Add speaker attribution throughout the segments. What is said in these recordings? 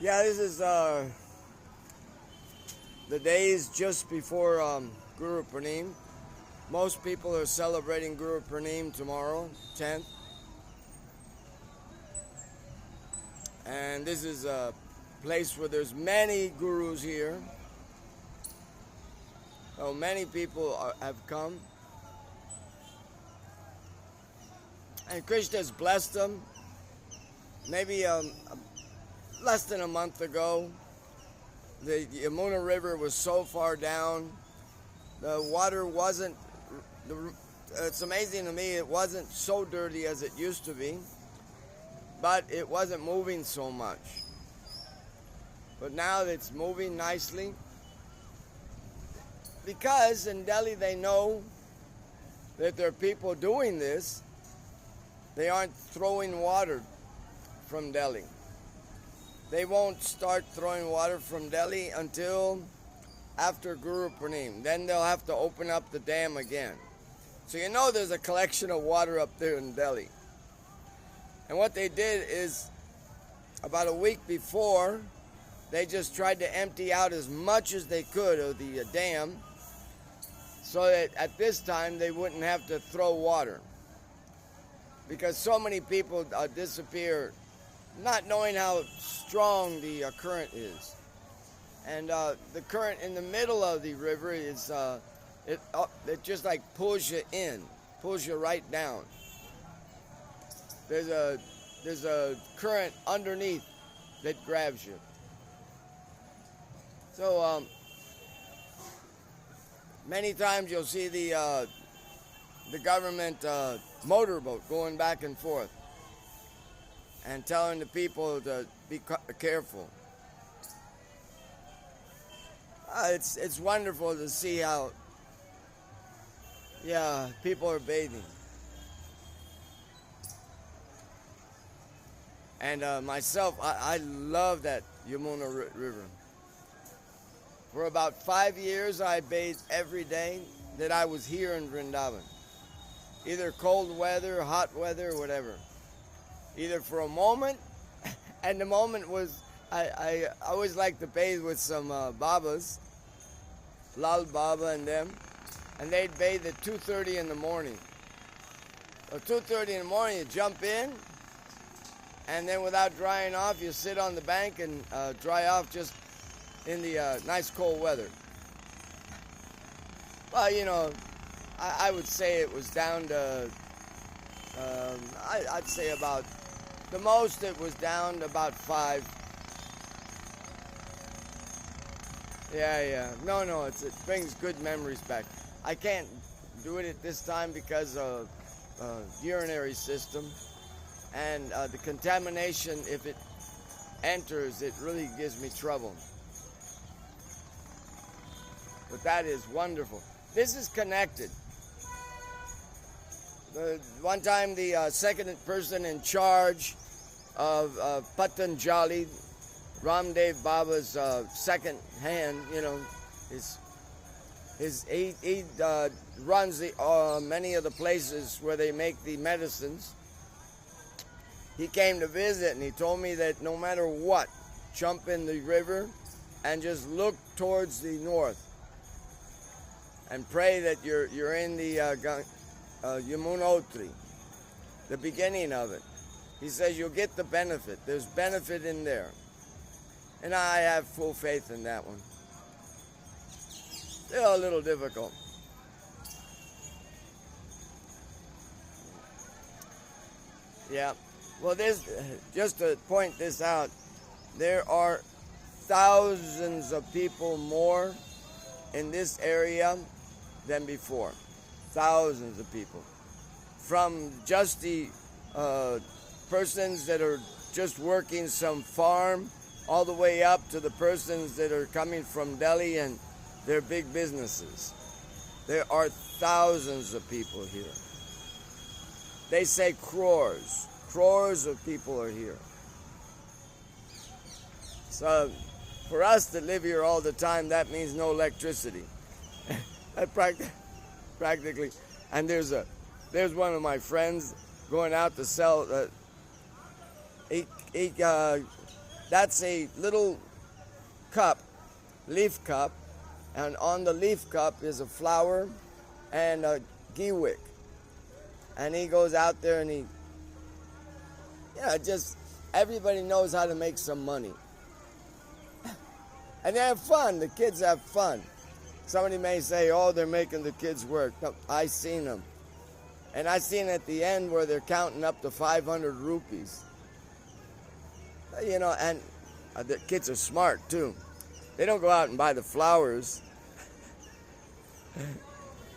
Speaker 1: Yeah, this is the days just before Guru Purnima. Most people are celebrating Guru Purnima tomorrow, 10th. And this is a place where there's many gurus here. So many people have come. And Krishna has blessed them. Maybe less than a month ago, the Yamuna River was so far down. The water wasn't, it's amazing to me, it wasn't so dirty as it used to be, but it wasn't moving so much. But now it's moving nicely, because in Delhi they know that there are people doing this. They aren't throwing water from Delhi. They won't start throwing water from Delhi until after Guru Purnima. Then they'll have to open up the dam again. So you know there's a collection of water up there in Delhi. And what they did is, about a week before, they just tried to empty out as much as they could of the dam, so that at this time they wouldn't have to throw water. Because so many people disappear not knowing how strong the current is. And the current in the middle of the river is, it just like pulls you in, pulls you right down. There's a current underneath that grabs you. So many times you'll see the government motorboat going back and forth and telling the people to be careful. It's wonderful to see how, people are bathing. And myself, I love that Yamuna River. For about 5 years, I bathed every day that I was here in Vrindavan. Either cold weather, hot weather, whatever. Either for a moment, and the moment was, I always like to bathe with some Babas, Lal Baba and them, and they'd bathe at 2:30 in the morning. So 2:30 in the morning, you jump in, and then without drying off, you sit on the bank and dry off just in the nice cold weather. Well, I would say it was down to, I'd say about, the most it was down to about 5. Yeah. No, it brings good memories back. I can't do it at this time because of urinary system. And the contamination, if it enters, it really gives me trouble. But that is wonderful. This is connected. One time the second person in charge of Patanjali, Ramdev Baba's second hand, he runs many of the places where they make the medicines. He came to visit and he told me that no matter what, jump in the river and just look towards the north and pray that you're in the Yamunotri, the beginning of it. He says you'll get the benefit. There's benefit in there. And I have full faith in that one. Still a little difficult. Yeah. Well, just to point this out, there are thousands of people more in this area than before. Thousands of people. From just the persons that are just working some farm, all the way up to the persons that are coming from Delhi and their big businesses. There are thousands of people here. They say crores. Crores of people are here. So for us to live here all the time, that means no electricity. Practically. And there's one of my friends going out to sell. that's a little cup, leaf cup, and on the leaf cup is a flower and a ghee wick. And he goes out there and just everybody knows how to make some money. And they have fun. The kids have fun. Somebody may say, oh, they're making the kids work. No, I seen them. And I seen at the end where they're counting up to 500 rupees. And the kids are smart too. They don't go out and buy the flowers.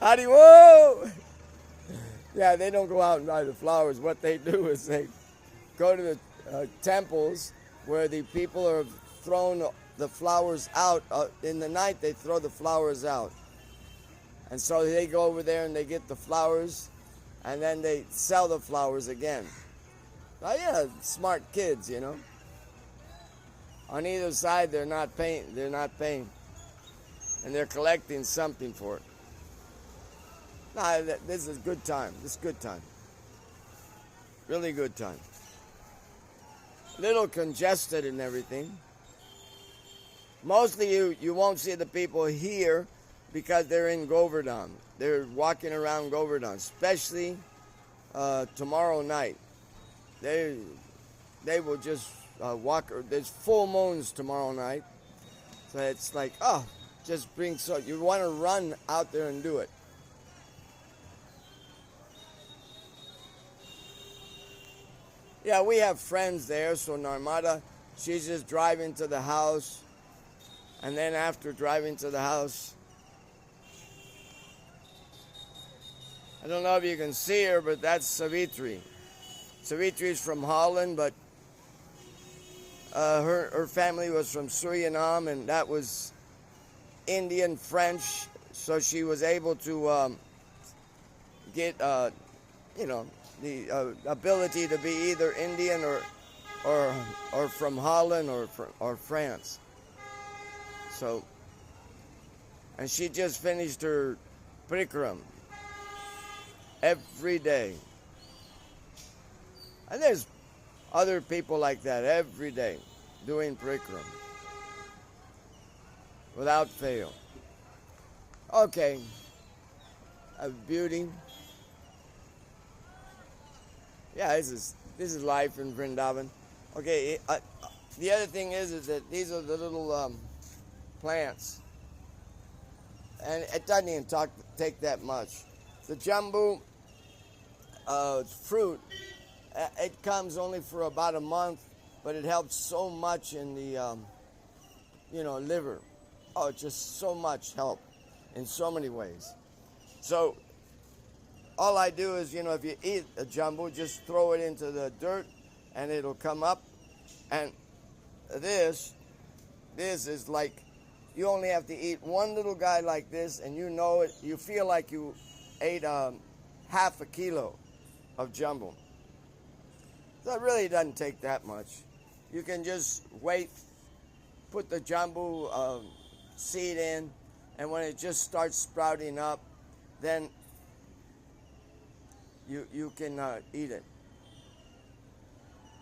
Speaker 1: Howdy, whoa! Yeah, they don't go out and buy the flowers. What they do is they go to the temples where the people are thrown the flowers out. In the night, they throw the flowers out. And so they go over there and they get the flowers, and then they sell the flowers again. Oh, yeah, smart kids, On either side, they're not paying. And they're collecting something for it. No, this is good time. This is good time. Really good time. Little congested and everything. Mostly you won't see the people here because they're in Govardhan. They're walking around Govardhan, especially tomorrow night. They will just walk. There's full moons tomorrow night. So it's like, just bring you want to run out there and do it. Yeah, we have friends there, so Narmada, she's just driving to the house, and then after driving to the house, I don't know if you can see her, but that's Savitri. Savitri is from Holland, but her family was from Suriname, and that was Indian French, so she was able to get, the ability to be either Indian or from Holland or France. So, and she just finished her Prikram every day. And there's other people like that every day doing Prikram without fail. Okay, a beauty. Yeah, this is life in Vrindavan. Okay, the other thing is that these are the little plants, and it doesn't even take that much. The jambu fruit, it comes only for about a month, but it helps so much in the liver. Oh, just so much help in so many ways. So all I do is, if you eat a jambu, just throw it into the dirt and it'll come up. And this is like, you only have to eat one little guy like this, and you feel like you ate half a kilo of jambu. So it really doesn't take that much. You can just wait, put the jambu seed in, and when it just starts sprouting up, then you can eat it.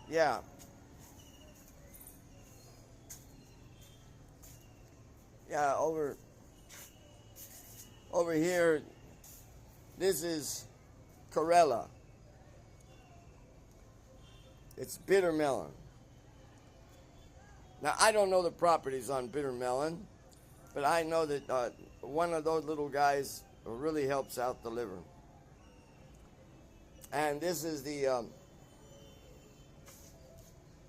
Speaker 1: Yeah. Yeah, over here, this is Corella. It's bitter melon. Now, I don't know the properties on bitter melon, but I know that one of those little guys really helps out the liver. And this is the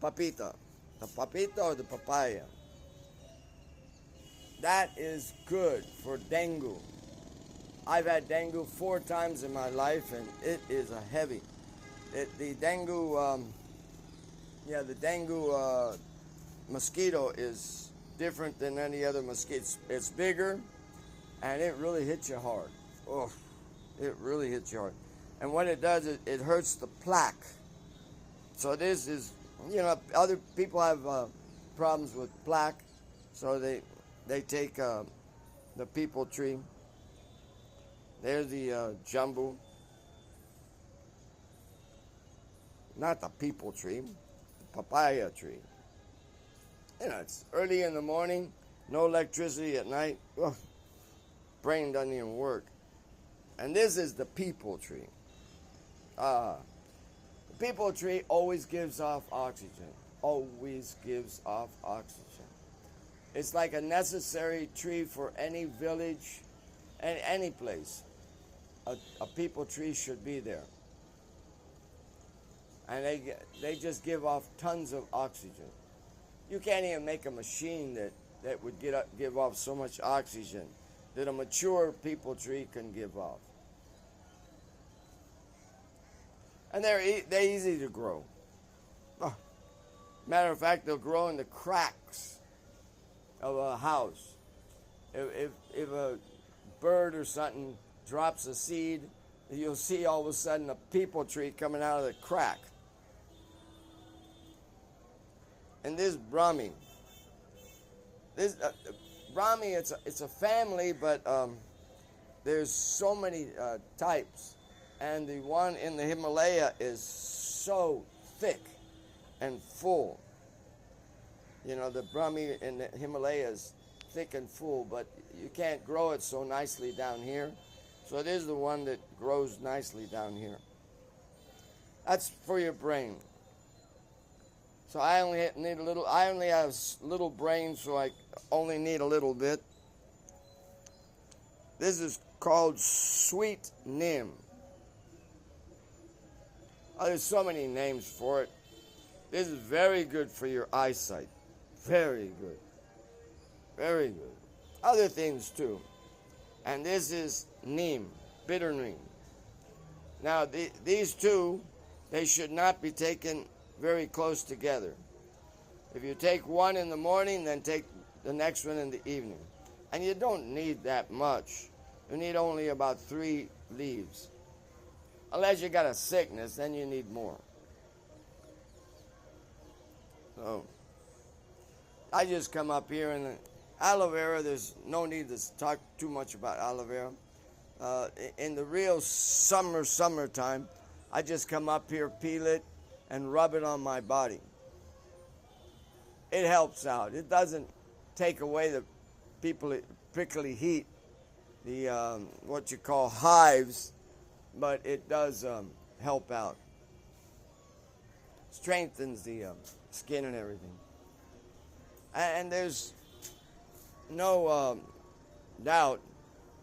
Speaker 1: papita. The papita or the papaya. That is good for dengue. I've had dengue 4 times in my life, and it is a heavy. The dengue, mosquito is different than any other mosquito. It's bigger, and it really hits you hard. Oh, it really hits you hard. And what it does is it hurts the plaque. So this is, other people have problems with plaque, so they take the people tree. There's the jambu. Not the people tree, the papaya tree. It's early in the morning, no electricity at night. Ugh, brain doesn't even work. And this is the peepal tree. The peepal tree always gives off oxygen. Always gives off oxygen. It's like a necessary tree for any village and any place. A peepal tree should be there. And they just give off tons of oxygen. You can't even make a machine that would give off so much oxygen that a mature peepal tree can give off. And they're easy to grow. Oh, matter of fact, they'll grow in the cracks of a house. If a bird or something drops a seed, you'll see all of a sudden a peepal tree coming out of the crack. And this Brahmi, Brahmi, it's a family, but there's so many types, and the one in the Himalaya is so thick and full. You know, the Brahmi in the Himalaya is thick and full, but you can't grow it so nicely down here. So it is the one that grows nicely down here. That's for your brain. So I only need a little. I only have little brain, so I only need a little bit. This is called sweet neem. Oh, there's so many names for it. This is very good for your eyesight. Very good. Very good. Other things too. And this is neem, bitter neem. Now these two, they should not be taken very close together. If you take one in the morning, then take the next one in the evening. And you don't need that much. You need only about 3 leaves. Unless you got a sickness, then you need more. So, I just come up here and aloe vera, there's no need to talk too much about aloe vera. In the real summertime, I just come up here, peel it, and rub it on my body. It helps out. It doesn't take away the prickly heat, the what you call hives, but it does help out. Strengthens the skin and everything. And there's no doubt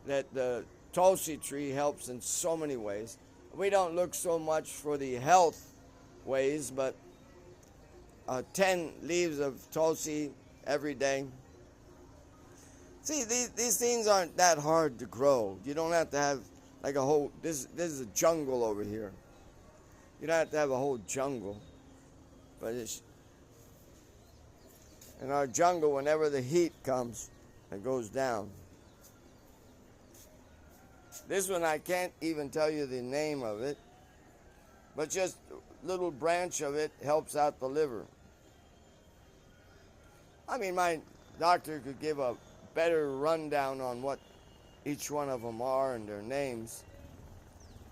Speaker 1: that the Tulsi tree helps in so many ways. We don't look so much for the health ways, but 10 leaves of Tulsi every day. See, these things aren't that hard to grow. You don't have to have like a whole, this is a jungle over here. You don't have to have a whole jungle. But it's, in our jungle, whenever the heat comes, it goes down. This one, I can't even tell you the name of it, but just a little branch of it helps out the liver. I mean, my doctor could give a better rundown on what each one of them are and their names,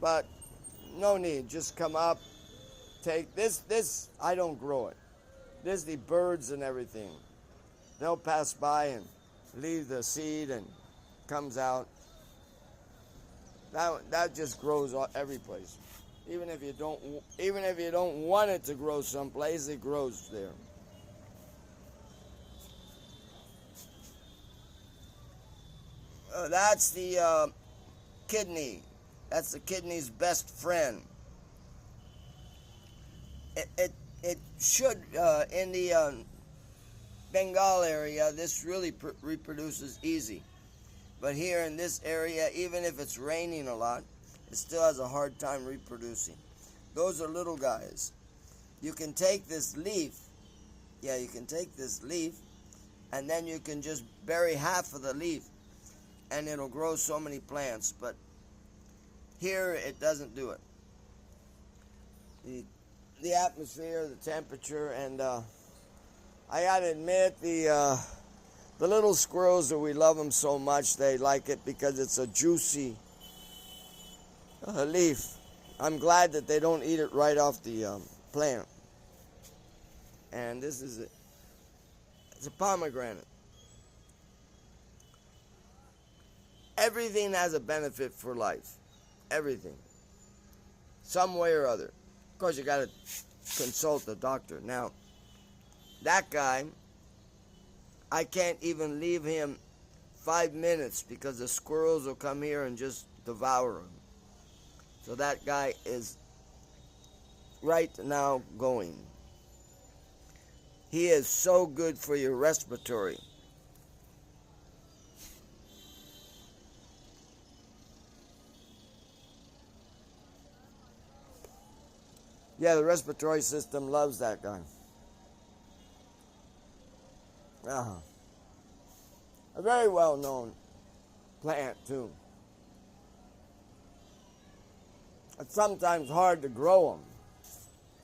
Speaker 1: but no need. Just come up, take this. I don't grow it. This, the birds and everything, they'll pass by and leave the seed and comes out. That just grows every place. Even if you don't want it to grow someplace, it grows there. That's the kidney. That's the kidney's best friend. It should, in the Bengal area, this really reproduces easy. But here in this area, even if it's raining a lot, it still has a hard time reproducing. Those are little guys. You can take this leaf, you can take this leaf, and then you can just bury half of the leaf, and it'll grow so many plants. But here, it doesn't do it. The atmosphere, the temperature, and I gotta admit, the little squirrels, that we love them so much, they like it because it's a juicy leaf. I'm glad that they don't eat it right off the plant. And this is It's a pomegranate. Everything has a benefit for life. Everything. Some way or other. Of course, you got to consult the doctor. Now, that guy, I can't even leave him 5 minutes because the squirrels will come here and just devour him. So that guy is right now going. He is so good for your respiratory. Yeah, the respiratory system loves that guy. A very well-known plant, too. It's sometimes hard to grow them,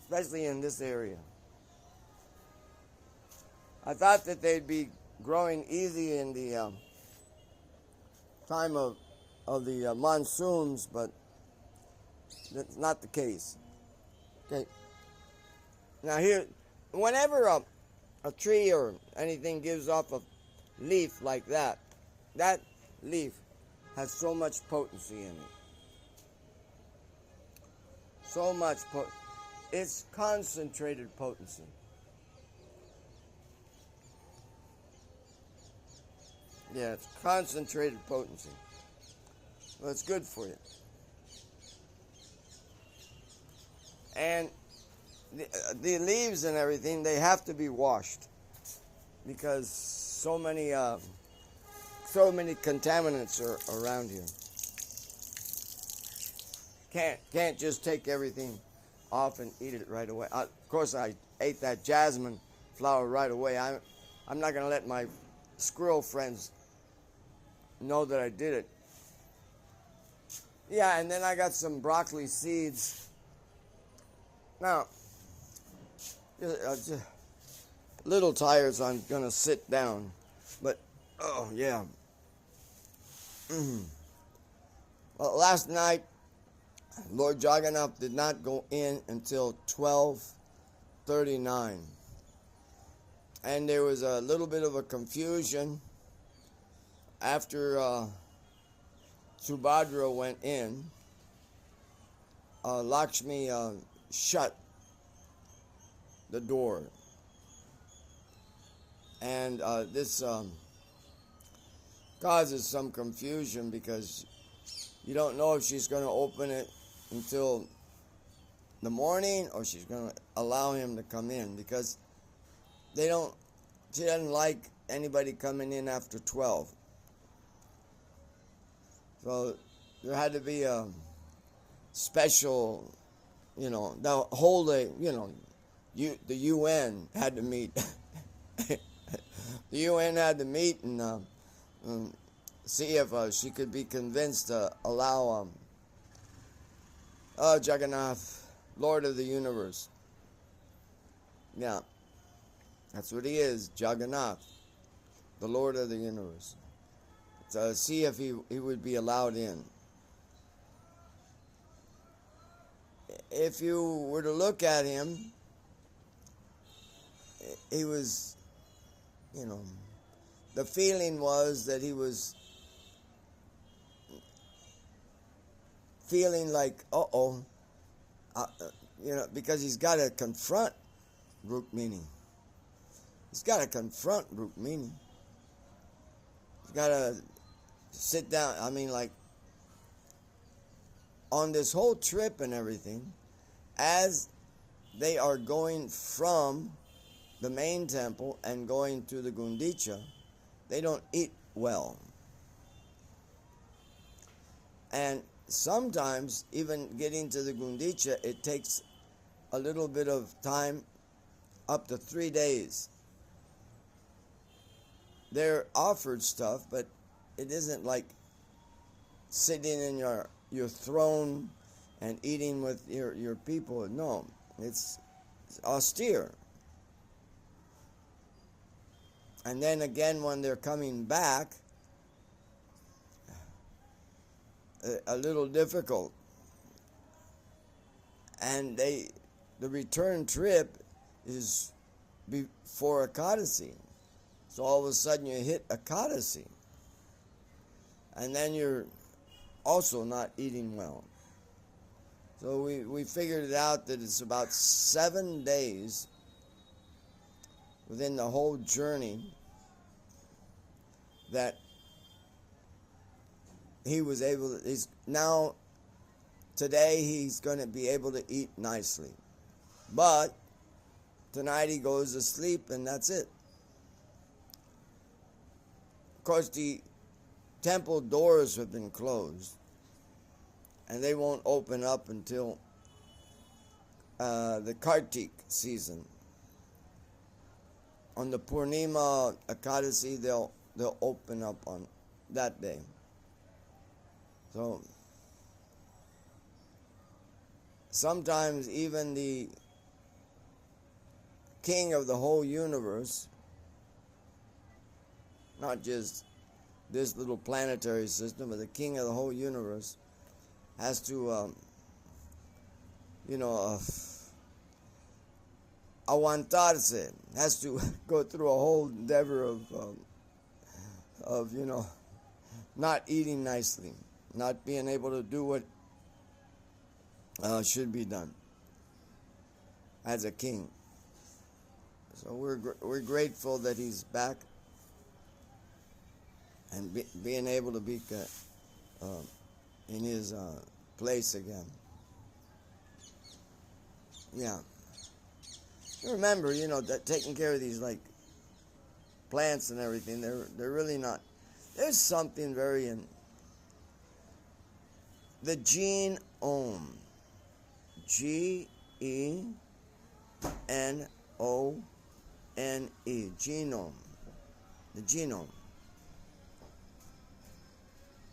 Speaker 1: especially in this area. I thought that they'd be growing easy in the time of the monsoons, but that's not the case. Okay. Now here, whenever a tree or anything gives off a leaf like that, that leaf has so much potency in it. So much it's concentrated potency. Yeah, it's concentrated potency. Well, it's good for you. And the leaves and everything, they have to be washed because so many contaminants are around here. Can't just take everything off and eat it right away. Of course, I ate that jasmine flower right away. I'm not going to let my squirrel friends know that I did it. Yeah, and then I got some broccoli seeds. Now, just little tired, so I'm going to sit down. But, oh, yeah. Well, last night, Lord Jagannath did not go in until 12:39. And there was a little bit of a confusion after Subhadra went in. Lakshmi shut the door. And this causes some confusion because you don't know if she's going to open it until the morning or she's going to allow him to come in because she doesn't like anybody coming in after 12. So there had to be a special, the whole day, the UN had to meet. The UN had to meet and see if she could be convinced to allow Jagannath, Lord of the universe. Yeah, that's what he is, Jagannath, the Lord of the universe. To see if he would be allowed in. If you were to look at him, he was, the feeling was that he was feeling like, because he's got to confront Rukmini. He's got to confront Rukmini. He's got to sit down. On this whole trip and everything, as they are going from the main temple and going to the Gundicha, they don't eat well. And sometimes, even getting to the Gundicha, it takes a little bit of time, up to 3 days. They're offered stuff, but it isn't like sitting in your throne and eating with your people. No, it's austere. And then again, when they're coming back, a little difficult. And the return trip is before Ekadasi. So all of a sudden you hit Ekadasi. And then you're also not eating well. So we figured it out that it's about 7 days within the whole journey that he was able to, today he's going to be able to eat nicely. But tonight he goes to sleep and that's it. Of course, the temple doors have been closed and they won't open up until the Kartik season. On the Purnima Ekadasi, they'll open up on that day. So sometimes even the king of the whole universe, not just this little planetary system, but the king of the whole universe, has to, aguantarse, has to go through a whole endeavor of not eating nicely, not being able to do what should be done as a king. So we're grateful that he's back and being able to be in his place again. Yeah. Remember, that taking care of these like plants and everything, they're really not. There's something very in the genome. Genome. Genome. The genome.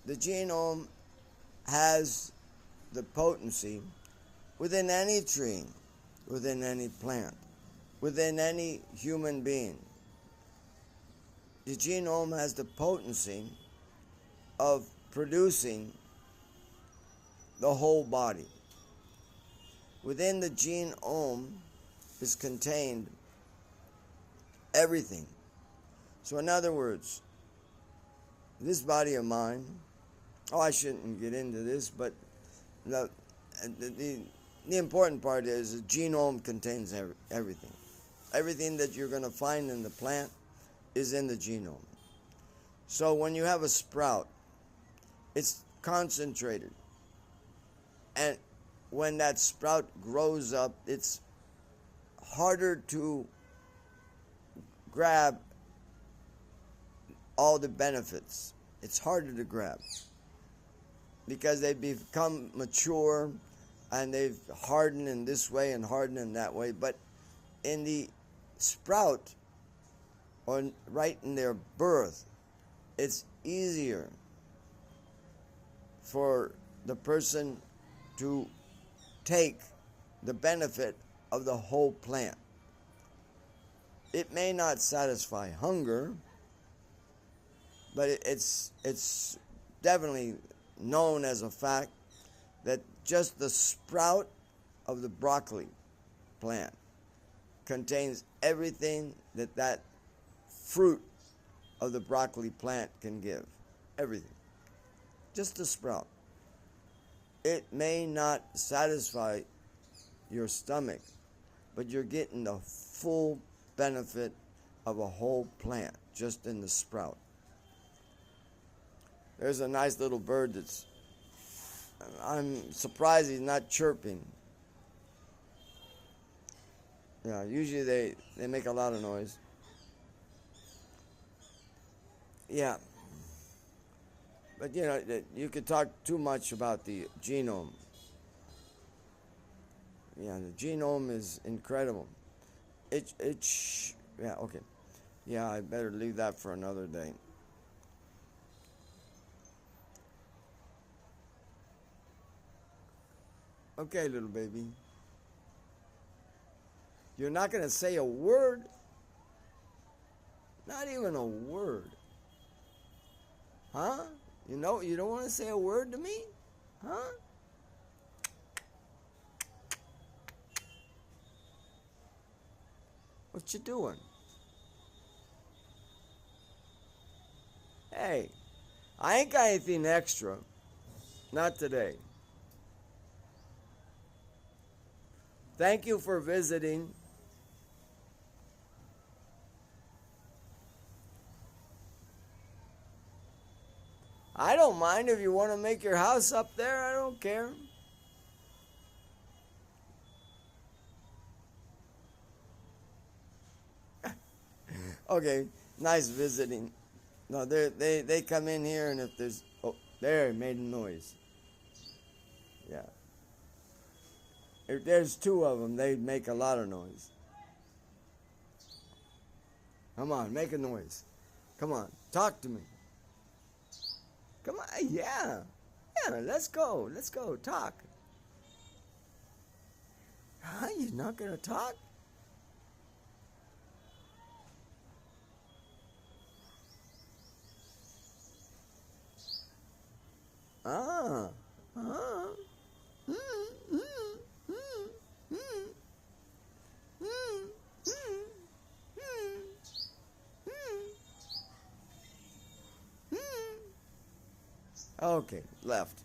Speaker 1: The genome has the potency within any tree, within any plant, within any human being. The genome has the potency of producing the whole body. Within the genome is contained everything. So in other words, this body of mine, I shouldn't get into this, but the important part is the genome contains everything. Everything that you're going to find in the plant is in the genome. So when you have a sprout, it's concentrated. And when that sprout grows up, it's harder to grab all the benefits. It's harder to grab because they've become mature and they've hardened in this way and hardened in that way. But in the sprout, or right in their birth, it's easier for the person to take the benefit of the whole plant. It may not satisfy hunger, but it's definitely known as a fact that just the sprout of the broccoli plant contains everything that fruit of the broccoli plant can give. Everything. Just the sprout. It may not satisfy your stomach, but you're getting the full benefit of a whole plant just in the sprout. There's a nice little bird I'm surprised he's not chirping. Yeah, usually they make a lot of noise. Yeah. But you could talk too much about the genome. Yeah, the genome is incredible. Yeah, okay. Yeah, I better leave that for another day. Okay, little baby. You're not going to say a word? Not even a word. Huh? You don't want to say a word to me? Huh? What you doing? Hey, I ain't got anything extra. Not today. Thank you for visiting. I don't mind if you want to make your house up there. I don't care. Okay, nice visiting. No, they come in here, and if there's... Oh, there, it made a noise. Yeah. If there's two of them, they make a lot of noise. Come on, make a noise. Come on, talk to me. Come on, yeah. Yeah, let's go. Let's go, talk. Huh, you're not going to talk? Ah. Ah. Mm, mm, mm, mm, mm, mm, mm, mm. Okay, left.